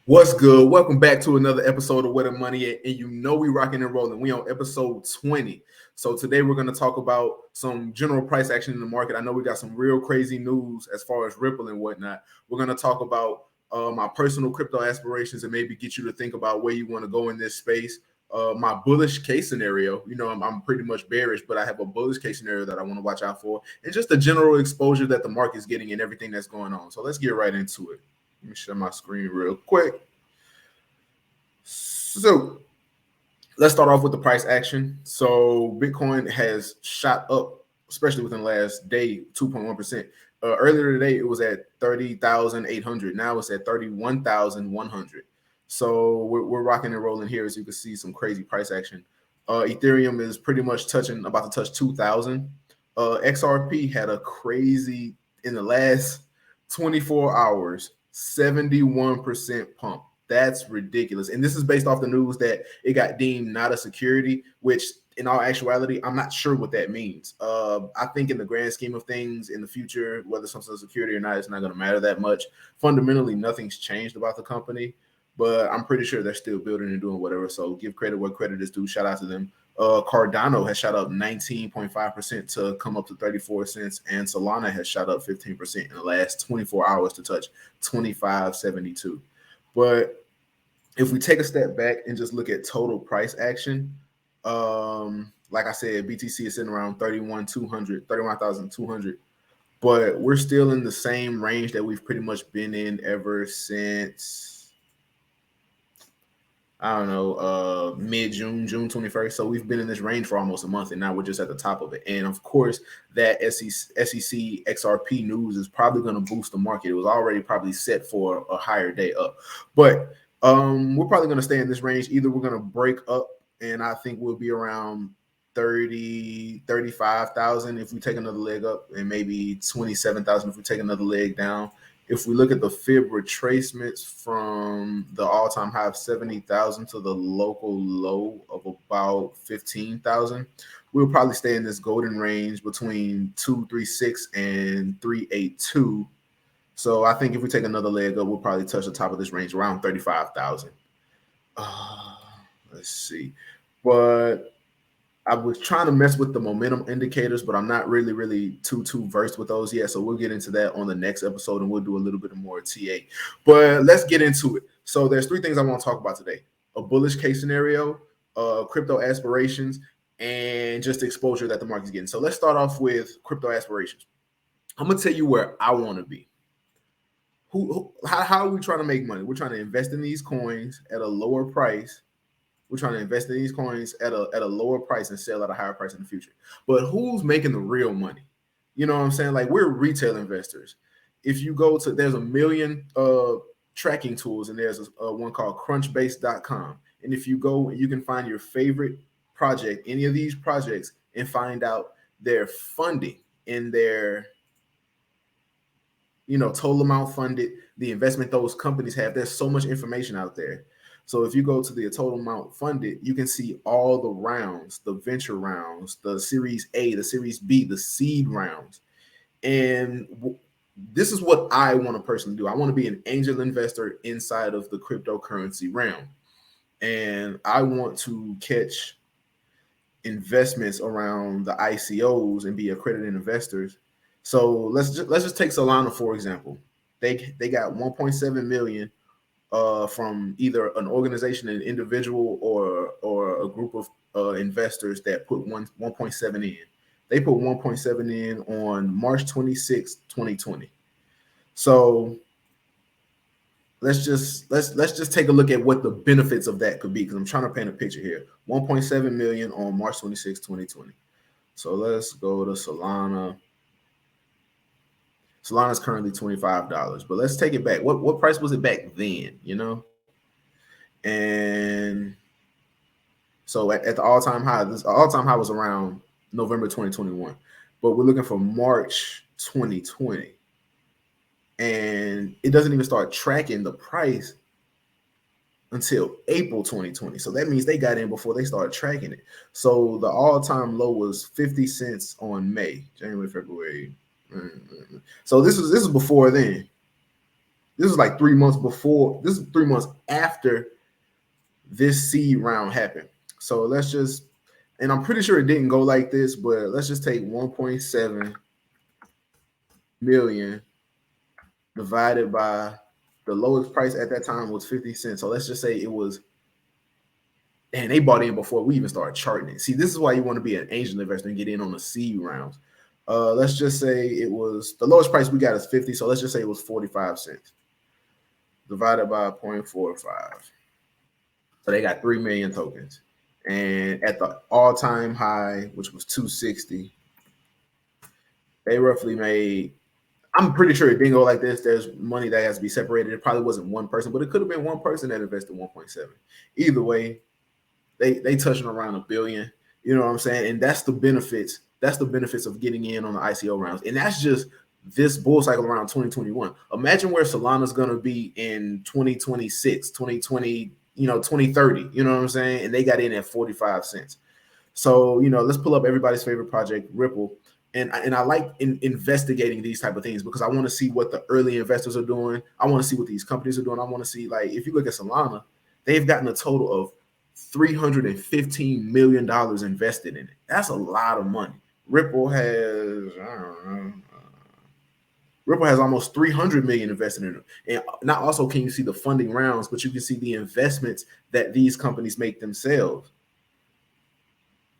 What's good? Welcome back to another episode of Where the Money At, and you know we rocking and rolling. We on episode 20. So today we're going to talk about some general price action in the market. I know we got some real crazy news as far as Ripple and whatnot. We're going to talk about my personal crypto aspirations and maybe get you to think about where you want to go in this space. My bullish case scenario, I'm pretty much bearish, but I have a bullish case scenario that I want to watch out for, and just the general exposure that the market's getting and everything that's going on. So let's get right into it. Let me share my screen real quick. So let's start off with the price action. So Bitcoin has shot up, especially within the last day, 2.1%. Earlier today, it was at 30,800. Now it's at 31,100. So we're rocking and rolling here, as you can see, some crazy price action. Ethereum is pretty much about to touch 2,000. XRP had a crazy, in the last 24 hours, 71% pump. That's ridiculous. And this is based off the news that it got deemed not a security, which in all actuality, I'm not sure what that means. I think in the grand scheme of things in the future, whether something's a security or not, it's not going to matter that much. Fundamentally, nothing's changed about the company, but I'm pretty sure they're still building and doing whatever. So give credit where credit is due. Shout out to them. Cardano has shot up 19.5% to come up to 34 cents, and Solana has shot up 15% in the last 24 hours to touch 25.72. But if we take a step back and just look at total price action, like I said, BTC is sitting around 31,200, but we're still in the same range that we've pretty much been in ever since, I don't know, mid-June, June 21st. So we've been in this range for almost a month, and now we're just at the top of it. And of course, that SEC XRP news is probably going to boost the market. It was already probably set for a higher day up. But we're probably going to stay in this range. Either we're going to break up, and I think we'll be around 35,000 if we take another leg up, and maybe 27,000 if we take another leg down. If we look at the fib retracements from the all-time high of 70,000 to the local low of about 15,000, we'll probably stay in this golden range between 236 and 382. So I think if we take another leg up, we'll probably touch the top of this range around 35,000. Let's see. But I was trying to mess with the momentum indicators, but I'm not really too versed with those yet. So we'll get into that on the next episode, and we'll do a little bit more TA. But let's get into it. So there's three things I want to talk about today: a bullish case scenario, crypto aspirations, and just exposure that the market's getting. So let's start off with crypto aspirations. I'm gonna tell you where I want to be. How are we trying to make money? We're trying to invest in these coins at a lower price. We're trying to invest in these coins at a lower price and sell at a higher price in the future. But who's making the real money? You know what I'm saying? Like, we're retail investors. If you go to, there's a million tracking tools, and there's one called Crunchbase.com. And if you go, you can find your favorite project, any of these projects, and find out their funding in their, total amount funded, the investment those companies have. There's so much information out there. So if you go to the total amount funded, you can see all the rounds, the venture rounds, the Series A, the Series B, the seed rounds. And this is what I want to personally do. I want to be an angel investor inside of the cryptocurrency realm. And I want to catch investments around the ICOs and be accredited investors. So let's just take Solana, for example. They got 1.7 million from either an organization, an individual, or a group of investors that put 1.7 in. They put 1.7 in on March 26, 2020. So let's just take a look at what the benefits of that could be, because I'm trying to paint a picture here. 1.7 million on March 26, 2020. So let's go to Solana. Solana is currently $25, but let's take it back. What price was it back then? And so at the all-time high, this all-time high was around November 2021, but we're looking for March 2020, and it doesn't even start tracking the price until April 2020. So that means they got in before they started tracking it. So the all-time low was 50 cents on May, January, February. So this is before then. This is like 3 months before. This is 3 months after this seed round happened. So let's just, and I'm pretty sure it didn't go like this, but let's just take 1.7 million divided by the lowest price at that time was 50 cents. So let's just say it was, and they bought in before we even started charting it. See, this is why you want to be an angel investor and get in on the seed rounds. Let's just say it was, the lowest price we got is 50. So let's just say it was 45 cents divided by 0.45. So they got 3 million tokens. And at the all-time high, which was 260, they roughly made, I'm pretty sure it didn't go like this. There's money that has to be separated. It probably wasn't one person, but it could have been one person that invested 1.7. Either way, they touching around $1 billion. You know what I'm saying? And that's the benefits. That's the benefits of getting in on the ICO rounds. And that's just this bull cycle around 2021. Imagine where Solana's going to be in 2026, 2020, 2030. You know what I'm saying? And they got in at 45 cents. So, let's pull up everybody's favorite project, Ripple. And I like investigating these type of things because I want to see what the early investors are doing. I want to see what these companies are doing. I want to see, like, if you look at Solana, they've gotten a total of $315 million invested in it. That's a lot of money. Ripple has, Ripple has almost 300 million invested in it. And not also can you see the funding rounds, but you can see the investments that these companies make themselves.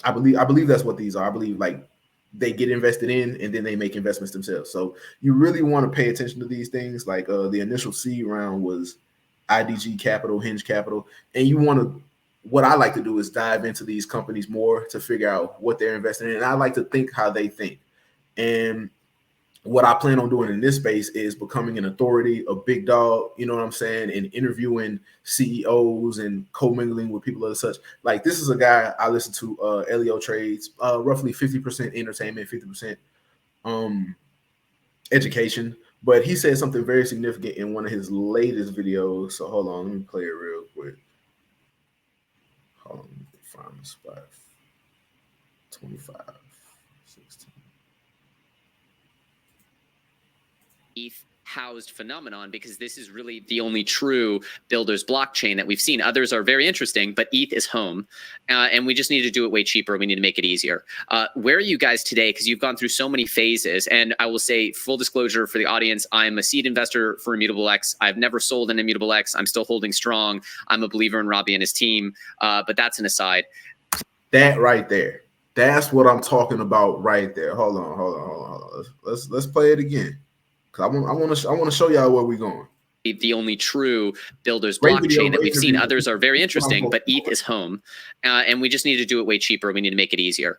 I believe that's what these are. I believe like they get invested in and then they make investments themselves. So you really want to pay attention to these things. Like the initial seed round was IDG Capital, Hinge Capital. And you want to, what I like to do is dive into these companies more to figure out what they're investing in. And I like to think how they think. And what I plan on doing in this space is becoming an authority, a big dog, you know what I'm saying, and interviewing CEOs and co-mingling with people of such. Like, this is a guy I listen to, Elio Trades, roughly 50% entertainment, 50% education. But he said something very significant in one of his latest videos. So hold on, let me play it real quick. Hold on, let me find the spot. 25, 16. ETH housed phenomenon, because this is really the only true builder's blockchain that we've seen. Others are very interesting, but ETH is home, and we just need to do it way cheaper. We need to make it easier. Where are you guys today? Because you've gone through so many phases, and I will say, full disclosure for the audience, I'm a seed investor for Immutable X. I've never sold an Immutable X. I'm still holding strong. I'm a believer in Robbie and his team, but that's an aside. That right there. That's what I'm talking about right there. Hold on. Let's play it again. I want to show y'all where we're going. The only true builder's blockchain that we've seen. Others are very interesting, but ETH is home, and we just need to do it way cheaper. We need to make it easier.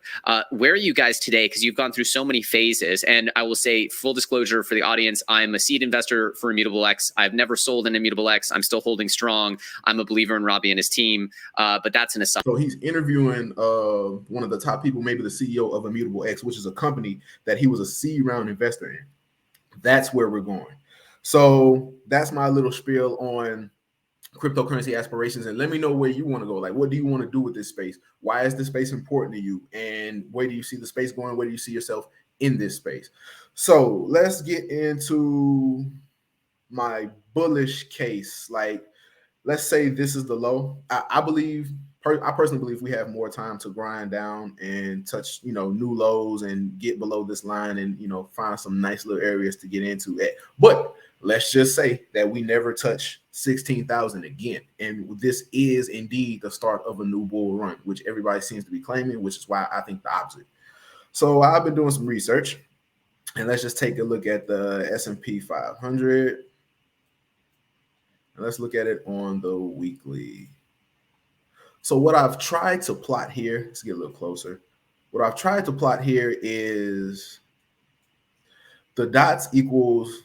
Where are you guys today? Because you've gone through so many phases, and I will say, full disclosure for the audience, I'm a seed investor for Immutable X. I've never sold an Immutable X. I'm still holding strong. I'm a believer in Robbie and his team, but that's an aside. So he's interviewing one of the top people, maybe the CEO of Immutable X, which is a company that he was a seed round investor in. That's where we're going. So that's my little spiel on cryptocurrency aspirations. And let me know where you want to go. Like, what do you want to do with this space? Why is this space important to you? And where do you see the space going? Where do you see yourself in this space? So let's get into my bullish case. Like, let's say this is the low. I personally believe we have more time to grind down and touch, new lows and get below this line and, find some nice little areas to get into at. But let's just say that we never touch 16,000 again. And this is indeed the start of a new bull run, which everybody seems to be claiming, which is why I think the opposite. So I've been doing some research, and let's just take a look at the S&P 500. And let's look at it on the weekly. So what I've tried to plot here, let's get a little closer. What I've tried to plot here is the dots equals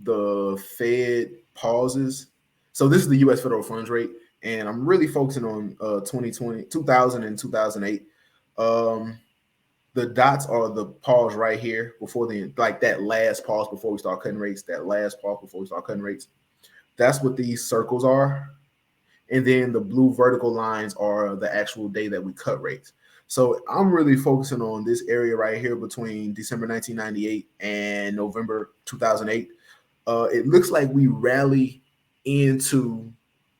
the Fed pauses. So this is the U.S. federal funds rate, and I'm really focusing on 2000 and 2008. The dots are the pause right here before that last pause before we start cutting rates. That last pause before we start cutting rates. That's what these circles are. And then the blue vertical lines are the actual day that we cut rates. So I'm really focusing on this area right here between December 1998 and November 2008. It looks like we rally into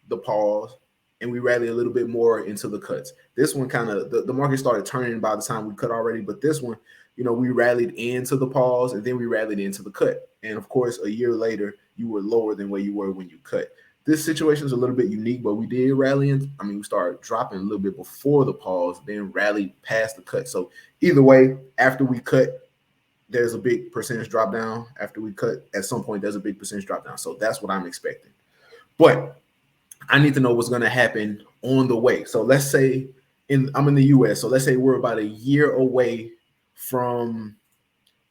the pause and we rally a little bit more into the cuts. This one kind of the market started turning by the time we cut already, but this one, we rallied into the pause and then we rallied into the cut. And of course, a year later, you were lower than where you were when you cut. This situation is a little bit unique, but we did rally in. We started dropping a little bit before the pause, then rallied past the cut. So either way, after we cut, there's a big percentage drop down. After we cut, at some point, there's a big percentage drop down. So that's what I'm expecting. But I need to know what's going to happen on the way. So let's say I'm in the US. So let's say we're about a year away from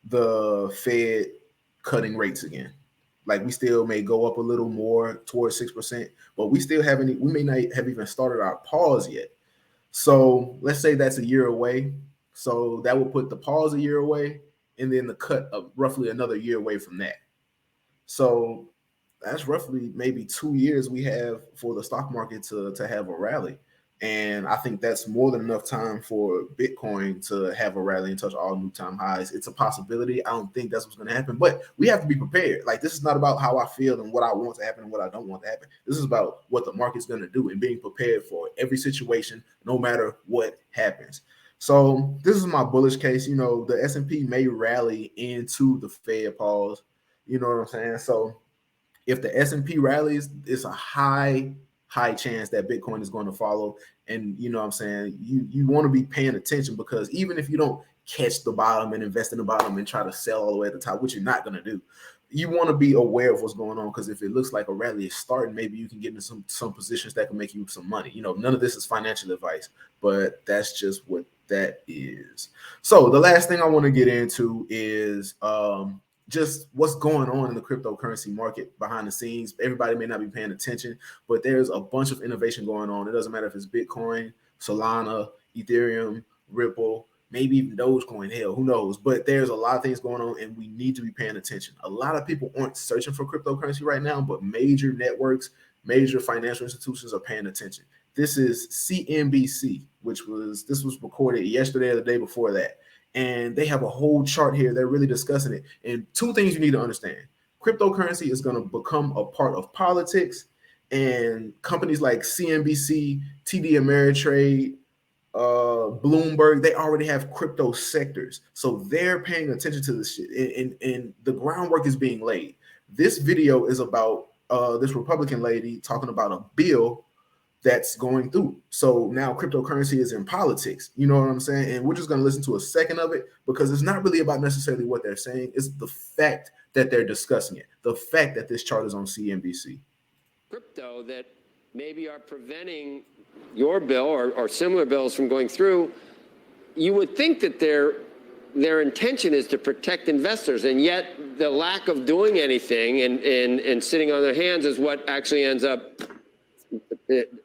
the Fed cutting rates again. Like we still may go up a little more towards 6%, but we may not have even started our pause yet. So let's say that's a year away. So that will put the pause a year away and then the cut of roughly another year away from that. So that's roughly maybe 2 years we have for the stock market to have a rally. And I think that's more than enough time for Bitcoin to have a rally and touch all new time highs. It's a possibility. I don't think that's what's going to happen, but we have to be prepared. Like, this is not about how I feel and what I want to happen and what I don't want to happen. This is about what the market's going to do and being prepared for every situation, no matter what happens. So this is my bullish case. The S&P may rally into the Fed pause. You know what I'm saying? So if the S&P rallies, it's a high chance that Bitcoin is going to follow. And you know what I'm saying? You want to be paying attention, because even if you don't catch the bottom and invest in the bottom and try to sell all the way at the top, which you're not going to do, you want to be aware of what's going on, because if it looks like a rally is starting, maybe you can get into some positions that can make you some money. None of this is financial advice, but that's just what that is. So the last thing I want to get into is just what's going on in the cryptocurrency market behind the scenes. Everybody may not be paying attention, but there's a bunch of innovation going on. It doesn't matter if it's Bitcoin, Solana, Ethereum, Ripple, maybe even Dogecoin, hell, who knows? But there's a lot of things going on, and we need to be paying attention. A lot of people aren't searching for cryptocurrency right now, but major networks, major financial institutions are paying attention. This is CNBC, this was recorded yesterday or the day before that. And they have a whole chart here. They're really discussing it. And two things you need to understand. Cryptocurrency is going to become a part of politics, and companies like CNBC, TD Ameritrade, Bloomberg, they already have crypto sectors. So they're paying attention to this shit, and the groundwork is being laid. This video is about this Republican lady talking about a bill that's going through. So now cryptocurrency is in politics. You know what I'm saying? And we're just going to listen to a second of it, because it's not really about necessarily what they're saying. It's the fact that they're discussing it. The fact that this chart is on CNBC. Crypto that maybe are preventing your bill or similar bills from going through. You would think that their intention is to protect investors, and yet the lack of doing anything and sitting on their hands is what actually ends up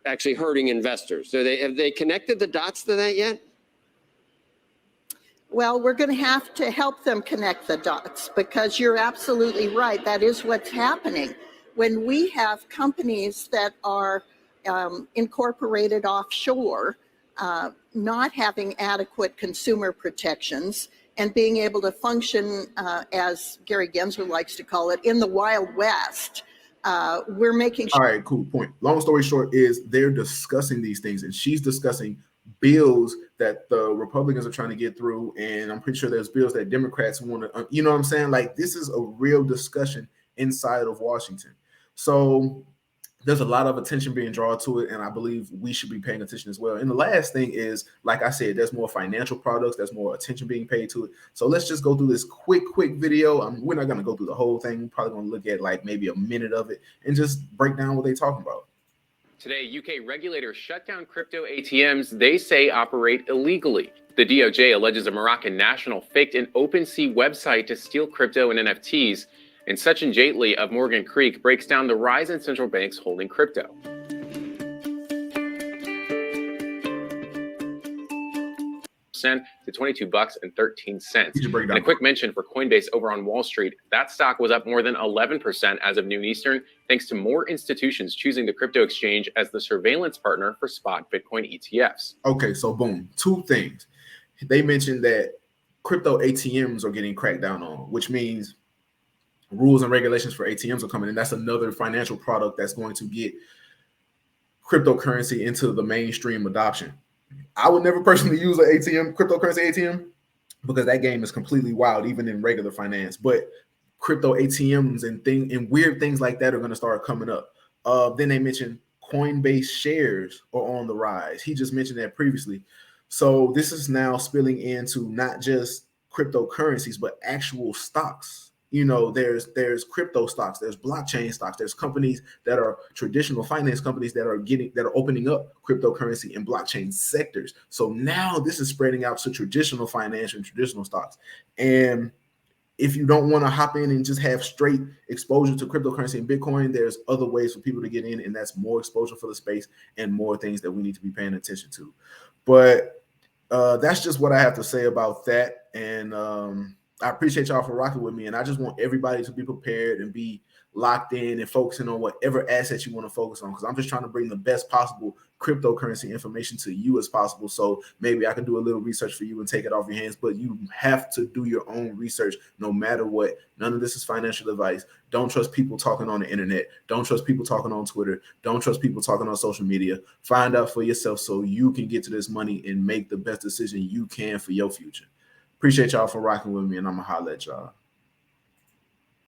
actually hurting investors. So have they connected the dots to that yet? Well, we're going to help them connect the dots, because you're absolutely right. That is what's happening. When we have companies that are incorporated offshore, not having adequate consumer protections and being able to function, as Gary Gensler likes to call it, in the Wild West, we're making sure. All right, cool point. Long story short is they're discussing these things, and she's discussing bills that the Republicans are trying to get through, and I'm pretty sure there's bills that Democrats want to, you know what I'm saying? Like, this is a real discussion inside of Washington. So there's a lot of attention being drawn to it, and I believe we should be paying attention as well. And the last thing is, like I said, there's more financial products, there's more attention being paid to it. So let's just go through this quick video. We're not going to go through the whole thing. We're probably going to look at like maybe a minute of it and just break down what they're talking about. Today, UK regulators shut down crypto ATMs they say operate illegally. The DOJ alleges a Moroccan national faked an OpenSea website to steal crypto and NFTs. And Sachin Jaitley of Morgan Creek breaks down the rise in central banks holding crypto. To $22.13. And a quick mention for Coinbase over on Wall Street, that stock was up more than 11% as of noon Eastern, thanks to more institutions choosing the crypto exchange as the surveillance partner for spot Bitcoin ETFs. Okay, so boom, two things. They mentioned that crypto ATMs are getting cracked down on, which means rules and regulations for ATMs are coming, and that's another financial product that's going to get cryptocurrency into the mainstream adoption. I would never personally use an ATM, cryptocurrency ATM, because that game is completely wild, even in regular finance. But crypto ATMs and weird things like that are going to start coming up. Then they mentioned Coinbase shares are on the rise. He just mentioned that previously. So this is now spilling into not just cryptocurrencies, but actual stocks. You know, there's crypto stocks, there's blockchain stocks, there's companies that are traditional finance companies that are opening up cryptocurrency and blockchain sectors. So now this is spreading out to traditional finance and traditional stocks. And if you don't want to hop in and just have straight exposure to cryptocurrency and Bitcoin, there's other ways for people to get in, and that's more exposure for the space and more things that we need to be paying attention to. But that's just what I have to say about that. And I appreciate y'all for rocking with me. And I just want everybody to be prepared and be locked in and focusing on whatever assets you want to focus on, because I'm just trying to bring the best possible cryptocurrency information to you as possible. So maybe I can do a little research for you and take it off your hands, but you have to do your own research no matter what. None of this is financial advice. Don't trust people talking on the internet. Don't trust people talking on Twitter. Don't trust people talking on social media. Find out for yourself so you can get to this money and make the best decision you can for your future. Appreciate y'all for rocking with me, and I'm going to holler at y'all.